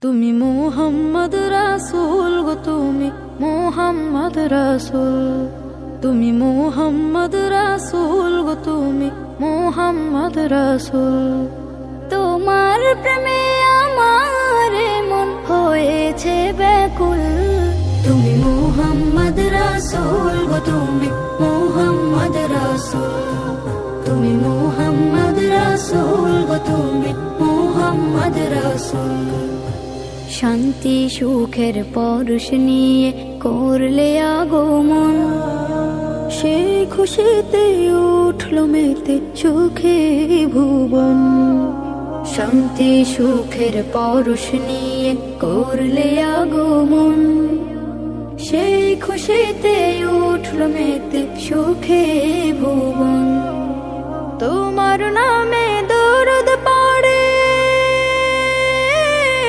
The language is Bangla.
তুমি মুহাম্মদ রাসূল গো, তুমি মুহাম্মদ রাসূল, তুমি মুহাম্মদ রাসূল গো, তুমি মুহাম্মদ রাসূল। তোমার প্রেমে আমার মন হয়েছে ব্যাকুল। তুমি মুহাম্মদ রাসূল গো, তুমি মুহাম্মদ রাসূল, তুমি মুহাম্মদ রাসূল গো, তুমি মুহাম্মদ রাসূল। শান্তি সুখের পরশ নিয়ে করলে আগমন, সেই খুশিতে উঠল মেতে সুখে ভুবন। শান্তি সুখের পরশ নিয়ে করলে আগমন, সেই খুশিতে উঠল মেতে সুখে ভুবন। তোমার নামে